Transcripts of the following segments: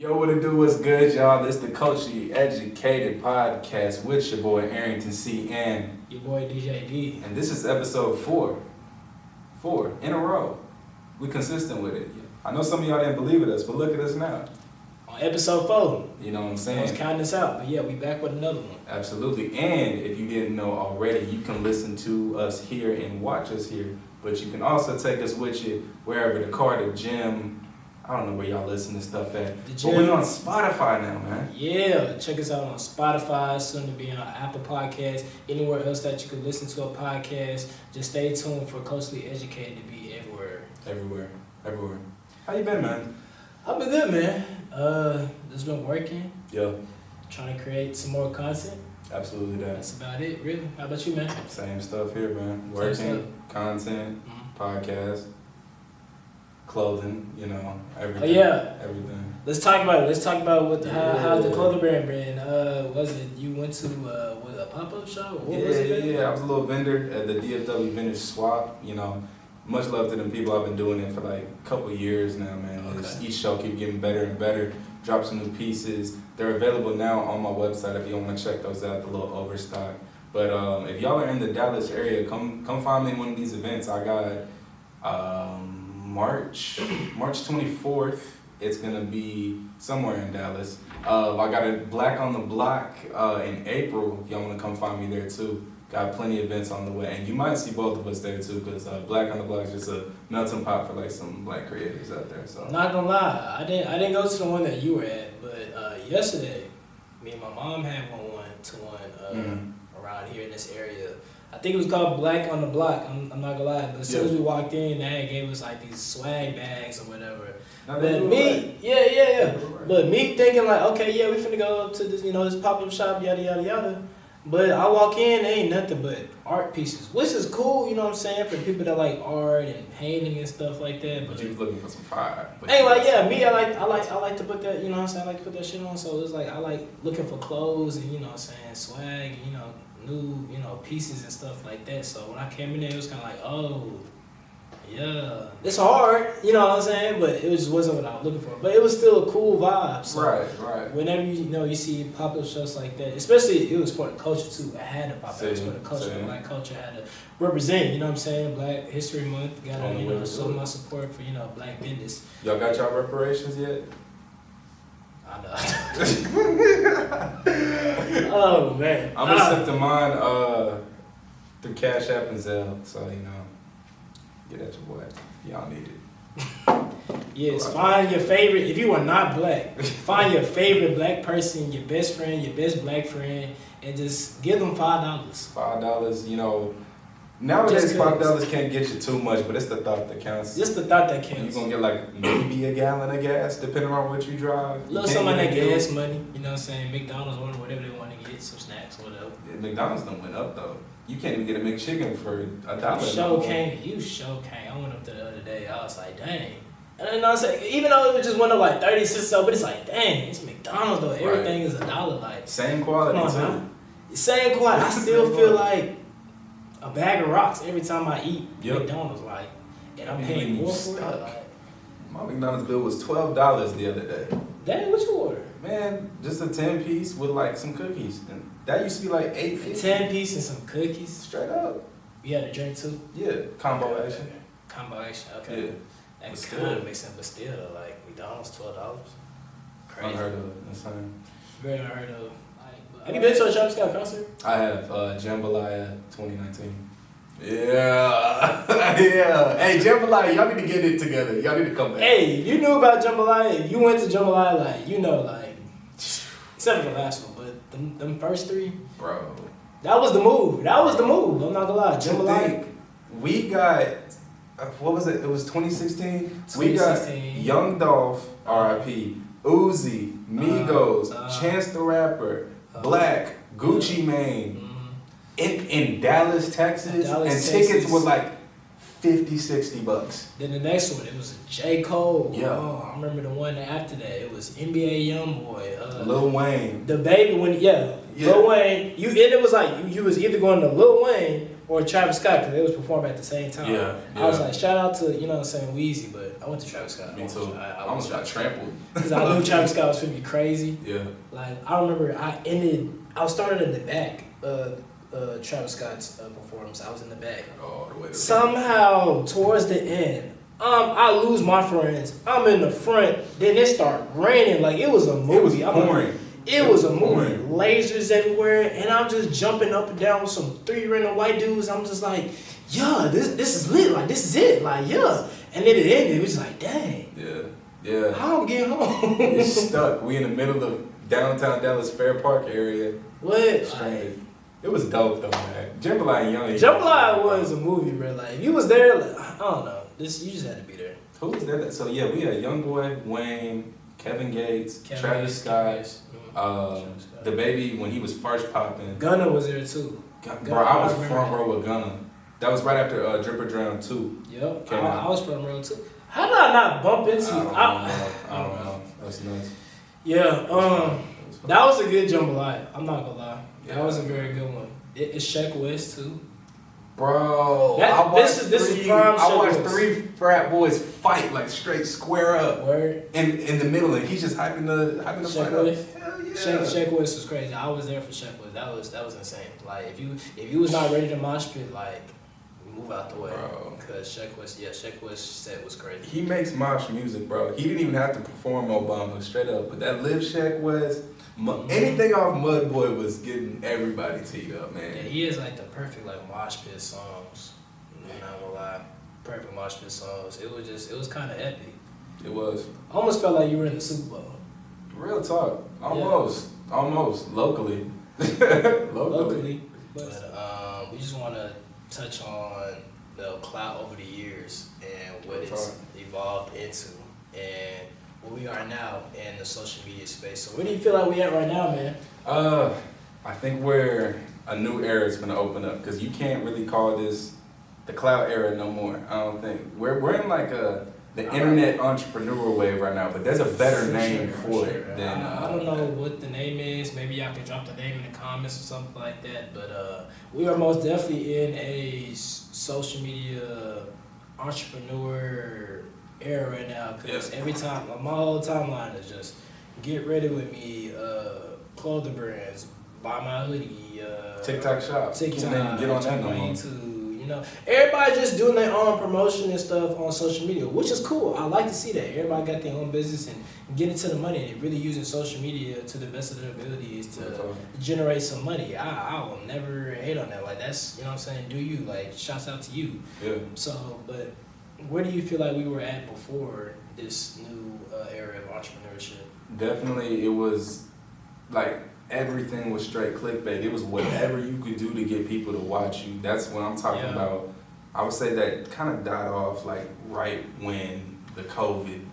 Yo, what it do? What's good, y'all? This the Culturally Educated Podcast with your boy ArringtonC and your boy DJ D. And this is episode 4. 4 in a row. We consistent with it. I know some of y'all didn't believe in us, but look at us now. On episode 4. You know what I'm saying? I was counting this out, but yeah, we back with another one. Absolutely. And if you didn't know already, you can listen to us here and watch us here. But you can also take us with you wherever, the car, the gym. I don't know where y'all listen to stuff at. But we're on Spotify now, man. Yeah, check us out on Spotify, soon to be on Apple Podcasts, anywhere else that you could listen to a podcast. Just stay tuned for Culturally Educated to be everywhere. Everywhere. How you been, man? I've been good, man. Just been working. Yeah. Trying to create some more content. Absolutely that. That's about it, really. How about you, man? Same stuff here, man. Working, content, podcast, clothing, you know, everything. Oh yeah, everything. Let's talk about it. Let's talk about what how's the clothing brand been. Was it you went to what, a pop-up shop? What was it? Yeah. I was a little vendor at the DFW Vintage Swap. You know, much love to them people. I've been doing it for like a couple years now, man. Okay. Each show keep getting better and better. Drop some new pieces. They're available now on my website if you want to check those out. The little overstock. But if y'all are in the Dallas area, come find me in one of these events. I got March 24th. It's gonna be somewhere in Dallas. I got a Black on the Block in April. If y'all wanna come find me there too. Got plenty of events on the way, and you might see both of us there too, because Black on the Block is just a melting pot for like some black creators out there. So not gonna lie, I didn't go to the one that you were at, but yesterday, me and my mom had one around here in this area. I think it was called Black on the Block. I'm not gonna lie, but as soon as we walked in, they gave us like these swag bags or whatever. But me, yeah. But me thinking like, okay, yeah, we finna go up to this, this pop-up shop, yada yada yada. But I walk in, there ain't nothing but art pieces, which is cool, you know what I'm saying, for people that like art and painting and stuff like that. But you was looking for some fire. Hey, like me, I like to put that, you know what I'm saying, I like to put that shit on. So it's like I like looking for clothes and, you know what I'm saying, swag and, new, pieces and stuff like that. So when I came in there, it was kind of like, oh, yeah, it's hard, you know what I'm saying, but it just wasn't what I was looking for. But it was still a cool vibe. So right. Whenever you see pop-up shows like that, especially it was for the culture too. I had to pop up. It was for the culture. The black culture had to represent. You know what I'm saying? Black History Month. Got to show my support for black business. Y'all got y'all reparations yet? I know. Oh man. I'm gonna send to mine through Cash App and Zelle, so get at your boy. Y'all need it. Yes, find your favorite. If you are not black, find your favorite black person, your best friend, your best black friend, and just give them $5. $5, nowadays $5 can't get you too much, but it's the thought that counts. Just the thought that counts. You're gonna get like maybe a gallon of gas, depending on what you drive. A little something like that gas money, you know what I'm saying? McDonald's order whatever they want to get, some snacks, whatever. Yeah, McDonald's done went up though. You can't even get a McChicken for $1. You sure can't. I went up there the other day. I was like, dang. And then I was like, even though it just went up like 30 cents, but it's like, dang, it's McDonald's though. Everything is $1. Like same quality too. Same quality. I still feel like a bag of rocks every time I eat McDonald's. Like, and I'm paying more for it. Like, my McDonald's bill was $12 the other day. Dang, what you order? Man, just a 10-piece with like some cookies. And that used to be like $8.50. 10-piece and some cookies. Straight up. You had a drink too? Yeah, combo action. Combo action, okay. Yeah. That kind of makes sense, but still though, like McDonald's $12. Crazy. Unheard of, insane. Very unheard of. Have you been to a Travis Scott concert? I have, Jambalaya 2019. Yeah. Yeah. Hey, Jambalaya, y'all need to get it together. Y'all need to come back. Hey, if you knew about Jambalaya, you went to Jambalaya, except for the last one, but them first 3. Bro. That was the move. I'm not gonna lie. Jambalaya. We got, what was it? It was 2016? We got Young Dolph, R.I.P., Uzi, Migos, Chance the Rapper, Black, Gucci Mane, in Dallas, Texas, and tickets were like $50-$60. Then the next one, it was J. Cole. Yeah. Oh, I remember the one after that. It was NBA YoungBoy. Lil Wayne. The Baby when Lil Wayne. And it was like you was either going to Lil Wayne or Travis Scott because they was performing at the same time. Yeah. I was like, shout out to what I'm saying, Weezy, but I went to Travis Scott. Me too. I almost got trampled. Because I knew Travis Scott was finna be crazy. Yeah. Like I remember I started in the back of Travis Scott's performance. I was in the back. Oh, the way Somehow towards the end, I lose my friends. I'm in the front. Then it started raining like it was a movie. It was pouring. It was a movie. Lasers everywhere, and I'm just jumping up and down with some 3 random white dudes. I'm just like, yeah, this is lit. Like this is it. Like yeah. And then it ended. It was like, dang. Yeah. How I'm getting home? It's stuck. We in the middle of downtown Dallas Fair Park area. What? Stranded. It was dope though, man. Jambalaya Young. Jambalaya was a movie, bro. Like if you was there, like, I don't know. You just had to be there. Who was there? So yeah, we had YoungBoy, Wayne, Kevin Gates, Travis Scott, the Baby when he was first popping. Gunna was there too. Bro, I was front row with Gunna. That was right after Drip or Drown 2. Yep, I was front row too. How did I not bump into? I don't know. That's nuts. Yeah, that was a good jambalaya. I'm not gonna lie. That was a very good one. It's Sheck West too. Bro, this is prime. I watched 3 frat boys fight like straight square up. Word. In the middle, and he's just hyping the fight up. Hell yeah. Sheck West was crazy. I was there for Sheck West. That was insane. Like if you was not ready to mosh pit, like move out the way. Bro. Because Sheck West set was crazy. He makes mosh music, bro. He didn't even have to perform Obama straight up, but that Live Sheck West. Anything off Mudboy was getting everybody teed up, man. Yeah, he is like the perfect like mosh pit songs. I'm not gonna lie, perfect mosh pit songs. It was kind of epic. It was. Almost felt like you were in the Super Bowl. Real talk, almost locally. Locally. But we just want to touch on the Clout over the years and what it's evolved into and where we are now in the social media space. So where do you feel like we at right now, man? I think where a new era is gonna open up because you can't really call this the Clout era no more. I don't think we're in like the internet entrepreneur wave right now, but there's a better name for it than I don't know what the name is. Maybe y'all can drop the name in the comments or something like that. But we are most definitely in a social media entrepreneur era right now because every time my whole timeline is just get ready with me, clothing brands, buy my hoodie, TikTok shop, TikTok, get on that no more. Everybody just doing their own promotion and stuff on social media, which is cool. I like to see that everybody got their own business and getting to the money and really using social media to the best of their abilities to generate some money. I will never hate on that. Like that's what I'm saying. Do you like? Shouts out to you. Yeah. So, but where do you feel like we were at before this new era of entrepreneurship? Definitely, it was like everything was straight clickbait. It was whatever you could do to get people to watch you. That's what I'm talking about. I would say that kind of died off like right when the COVID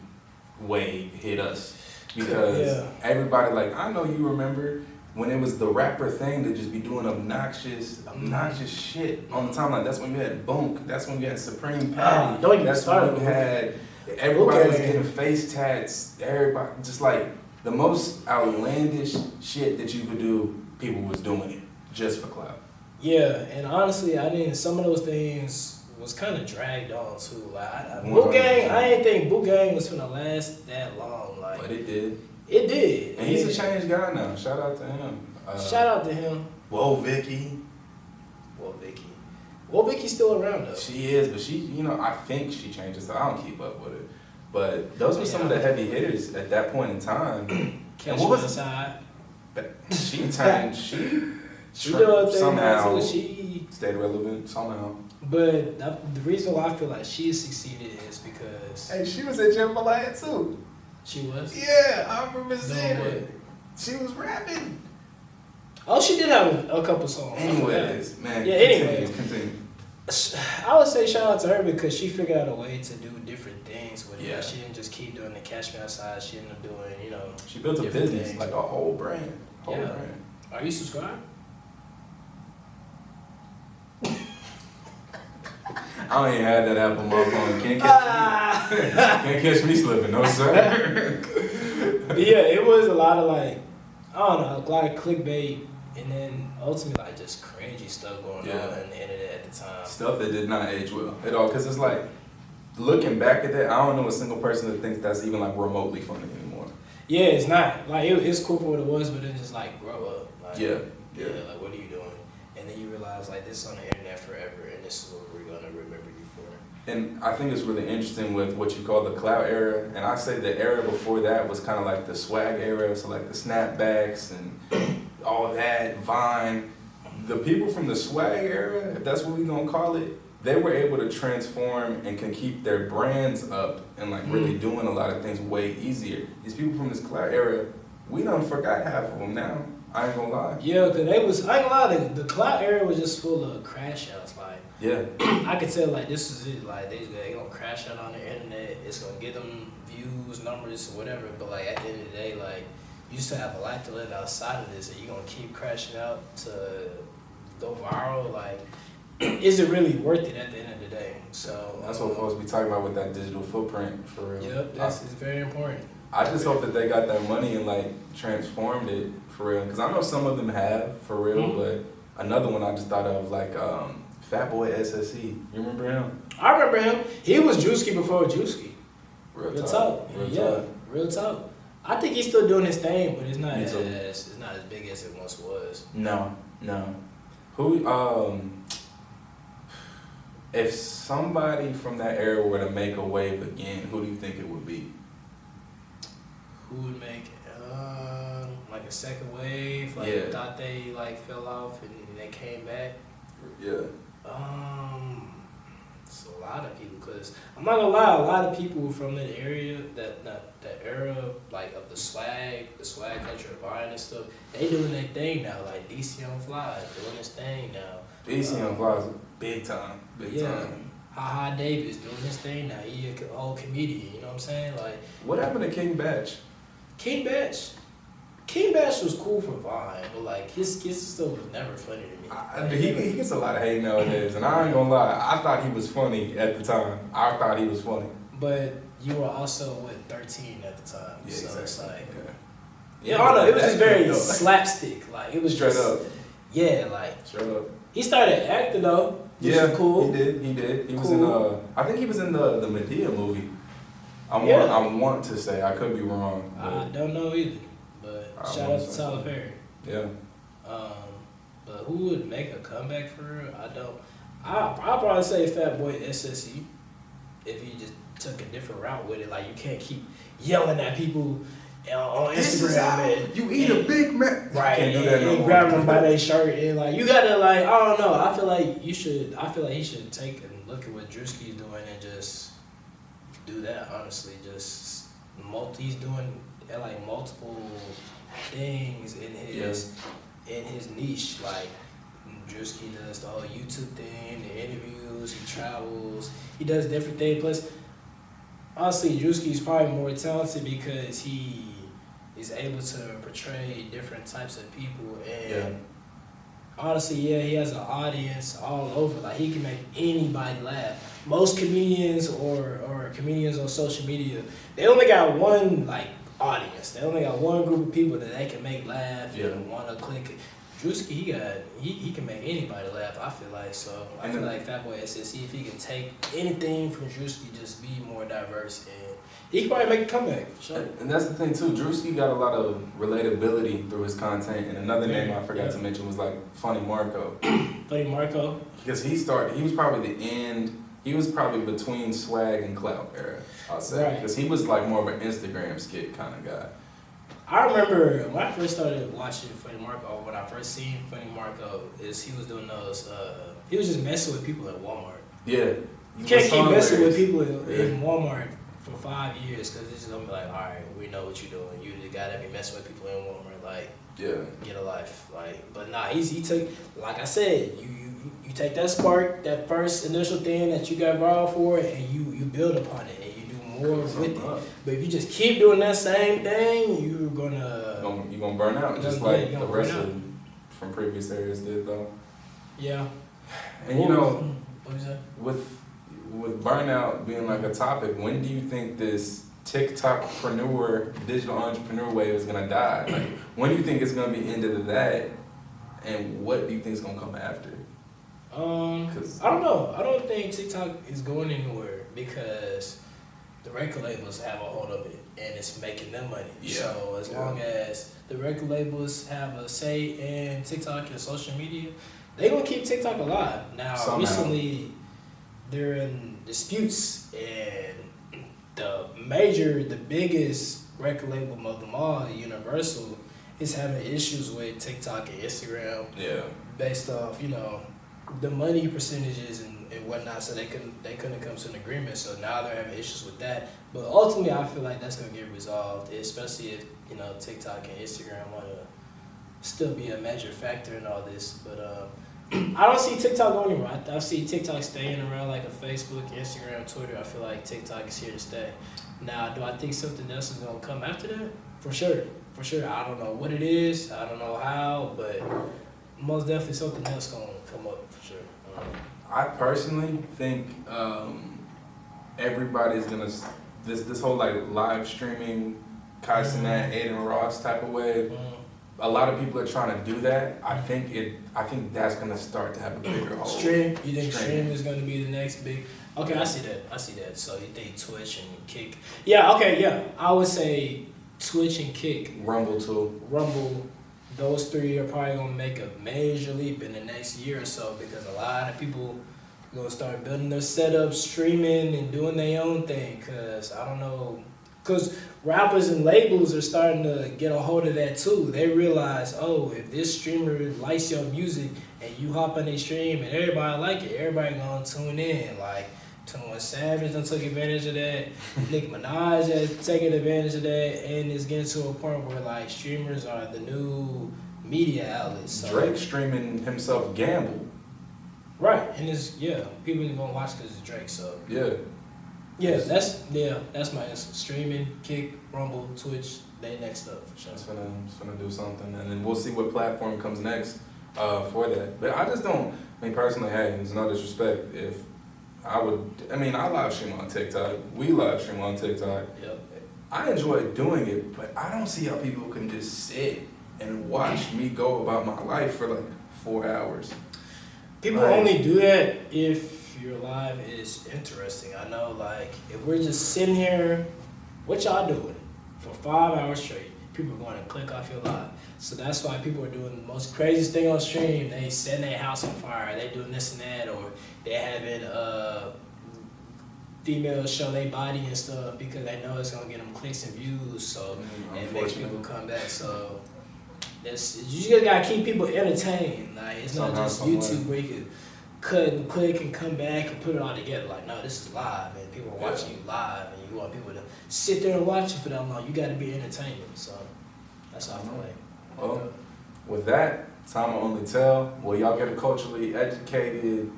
wave hit us because everybody like I know you remember when it was the rapper thing to just be doing obnoxious shit on the timeline. That's when you had Bunk. That's when you had Supreme Patty. That's when you had everybody was getting face tats. Everybody just like the most outlandish shit that you could do. People was doing it just for clout. Yeah, and honestly, I think some of those things was kind of dragged on too. Like Boot Gang, I didn't think Boot Gang was gonna last that long. Like, but it did. It did. And he's a changed guy now. Shout out to him. Shout out to him. Whoa, Vicky. Well, Vicky's still around though. She is, but she, I think she changes. So I don't keep up with it. But those were some of the heavy hitters at that point in time. And what was inside? She turned. She somehow she stayed relevant somehow. But the reason why I feel like she succeeded is because she was at Jambalaya too. She was? Yeah, I remember seeing it. She was rapping. Oh, she did have a couple songs. Anyways, man. Yeah, anyways. Continue. I would say shout out to her because she figured out a way to do different things with it. Yeah. She didn't just keep doing the cash me outside. She ended up doing, She built a business, things. like a whole brand. Are you subscribed? I don't even have that app on my phone. Can't catch me. Can't catch me slipping, no sir. But yeah, it was a lot of like, I don't know, a lot of clickbait, and then ultimately like just cringy stuff going on the internet at the time. Stuff that did not age well at all, because it's like, looking back at that, I don't know a single person that thinks that's even like remotely funny anymore. Yeah, it's not. Like, it's cool for what it was, but then just like, grow up. Like, Yeah, like, what are you doing? And then you realize, like, this is on the internet forever, and this is what we're going to remember you for. And I think it's really interesting with what you call the Clout era, and I say the era before that was kind of like the swag era, so like the snapbacks and all that, Vine. The people from the swag era, if that's what we're gonna call it, they were able to transform and can keep their brands up and like really doing a lot of things way easier. These people from this Clout era, we done forgot half of them now. I ain't gonna lie. Yeah, cause I ain't gonna lie, the Clout era was just full of crash outs. Like, Yeah. I could tell, like, this is it. Like, they gonna crash out on the internet. It's gonna get them views, numbers, whatever. But like at the end of the day, like, you still have a life to live outside of this, and you're gonna keep crashing out to go viral. Like, is it really worth it at the end of the day? So That's what folks be talking about with that digital footprint, for real. Yep, it's very important. I just hope that they got that money and like transformed it for real. Because I know some of them have for real, but another one I just thought of like Fat Boy SSE. You remember him? I remember him. He was Juicy before Juicy. Real talk. Real talk. I think he's still doing his thing, but it's not as big as it once was. No. Who if somebody from that era were to make a wave again, who do you think it would be? Who would make like a second wave? Like thought they like fell off and they came back. Yeah. It's a lot of people, because I'm not gonna lie, a lot of people from that area, that era, like of the swag culture, buying and stuff, they doing their thing now. Like DC on Fly doing his thing now. DC on Fly is big time. Big time. Ha Davis doing his thing now. He an old comedian, you know what I'm saying? Like, what happened to King Batch? King Batch was cool for Vine, but like his stuff was never funny to me. He gets a lot of hate nowadays, and I ain't gonna lie, I thought he was funny at the time. I thought he was funny. But you were also 13 at the time, yeah, so exactly. It's like, yeah, I don't know. It was just very slapstick. Like, it was straight just, up. Yeah, like straight up. He started acting though. Which yeah, is cool. He did. He was cool. in I think he was in the Medea movie. I want to say, I could be wrong. I don't know either. But shout out to Tyler Perry. Yeah. But who would make a comeback for real? I don't. I'll probably say Fat Boy SSE if he just took a different route with it. Like, you can't keep yelling at people on Instagram. You eat a Big Mac. Right. Can't do that no more. Grab them by their shirt and like, you gotta, like, I don't know. I feel like he should take and look at what Drewski's doing and just do that. Honestly, just he's doing like multiple things in his niche. Like, Drewski does the whole YouTube thing, the interviews, he travels, he does different things. Plus, honestly, Drewski's probably more talented because he is able to portray different types of people, and honestly, he has an audience all over. Like, he can make anybody laugh. Most comedians or comedians on social media, they only got one like audience. They only got one group of people that they can make laugh and want to click. Drewski, he can make anybody laugh, I feel like. So I feel like Fat Boy SSE, if he can take anything from Drewski, just be more diverse, and he can probably make a comeback. Sure. And that's the thing too. Drewski got a lot of relatability through his content. And another name I forgot to mention was like Funny Marco. Funny Marco. Because he was probably he was probably between Swag and Clout era, I'll say. Because he was like more of an Instagram skit kind of guy. I remember when I first started watching Funny Marco, when I first seen Funny Marco, he was doing those, he was just messing with people at Walmart. Yeah. You can't keep messing with people in Walmart for 5 years, because it's just going to be like, all right, we know what you're doing. You the guy that be messing with people in Walmart, like, get a life. Like, but nah, he took, like I said, you take that spark, that first initial thing that you got viral for, and you build upon it, and you do more with it. But if you just keep doing that same thing, you're gonna burn out, just like the rest from previous areas did, though. Yeah. And you know, what was that? with with burnout being like a topic, when do you think this TikTokpreneur, digital entrepreneur wave is gonna die? Like, when do you think it's gonna be ended to that, and what do you think is gonna come after? I don't know. I don't think TikTok is going anywhere because the record labels have a hold of it and it's making them money. Yeah. So as long as the record labels have a say in TikTok and social media, they gonna keep TikTok alive. Now recently they're in disputes and the biggest record label of them all, Universal, is having issues with TikTok and Instagram. Yeah. Based off, the money percentages and whatnot, so they couldn't come to an agreement. So now they're having issues with that. But ultimately, I feel like that's gonna get resolved, especially if TikTok and Instagram want to still be a major factor in all this. But I don't see TikTok going anywhere. I see TikTok staying around like a Facebook, Instagram, Twitter. I feel like TikTok is here to stay. Now, do I think something else is gonna come after that? For sure. I don't know what it is. I don't know how, but most definitely something else gonna come up for sure. I personally think everybody's gonna this whole like live streaming, Kai Cenat, Aiden Ross type of way. A lot of people are trying to do that. I think that's gonna start to have a bigger hold. Stream. You think stream is gonna be the next big? Okay, I see that. So you think Twitch and Kick? Yeah. Okay. Yeah. I would say Twitch and Kick. Rumble too. Those three are probably gonna make a major leap in the next year or so because a lot of people are gonna start building their setups, streaming, and doing their own thing. Cause rappers and labels are starting to get a hold of that too. They realize, if this streamer likes your music and you hop on their stream and everybody like it, everybody gonna tune in. Like 21 Savage done took advantage of that. Nicki Minaj has taken advantage of that, and it's getting to a point where like streamers are the new media outlets. So. Drake streaming himself gamble. Right, and people ain't gonna watch because it's Drake. So that's my answer. Streaming, Kick, Rumble, Twitch, they next up for sure. It's gonna do something, and then we'll see what platform comes next for that. But I just don't. I mean, personally, hey, there's no disrespect if. I live stream on TikTok. We live stream on TikTok. Yep. I enjoy doing it, but I don't see how people can just sit and watch me go about my life for like 4 hours. People only do that if your live is interesting. I know, like, if we're just sitting here, what y'all doing for 5 hours straight, people are going to click off your live. So that's why people are doing the most craziest thing on stream. They setting their house on fire. They doing this and that, or they having females show their body and stuff because they know it's gonna get them clicks and views. So it makes people come back. So you just gotta keep people entertained. Like it's not just YouTube where you can cut and click and come back and put it all together. Like no, this is live and people are watching you live and you want people to sit there and watch it for that long. You gotta be entertaining. So that's how I feel like. Well, with that, time will only tell. Will y'all get a culturally educated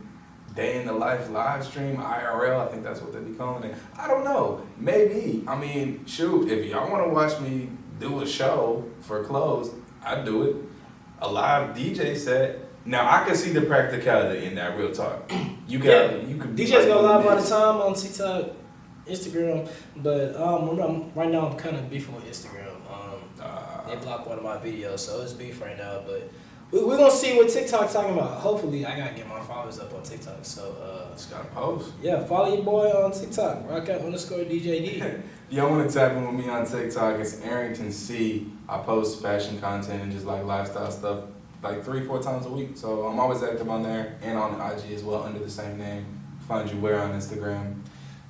day in the life live stream, IRL? I think that's what they be calling it. I don't know. Maybe. I mean, shoot, if y'all want to watch me do a show for clothes, I'd do it. A live DJ set. Now, I can see the practicality in that, real talk. You could DJs go live all the time on TikTok, Instagram, but right now I'm kind of beefing with Instagram. They blocked one of my videos, so it's beef right now. But we're gonna see what TikTok's talking about. Hopefully, I gotta get my followers up on TikTok. So just gotta post. Yeah, follow your boy on TikTok. Rockout_DJD. If y'all want to tap in with me on TikTok, it's ArringtonC. I post fashion content and just like lifestyle stuff like 3-4 times a week. So I'm always active on there and on IG as well under the same name. Find you where on Instagram.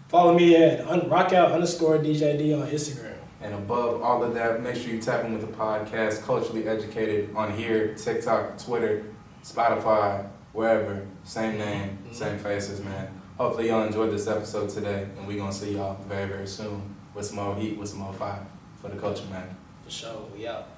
Follow me at Rockout_DJD on Instagram. And above all of that, make sure you tap in with the podcast, Culturally Educated, on here, TikTok, Twitter, Spotify, wherever. Same name, same faces, man. Hopefully y'all enjoyed this episode today, and we're going to see y'all very, very soon with some more heat, with some more fire for the culture, man. For sure, we out.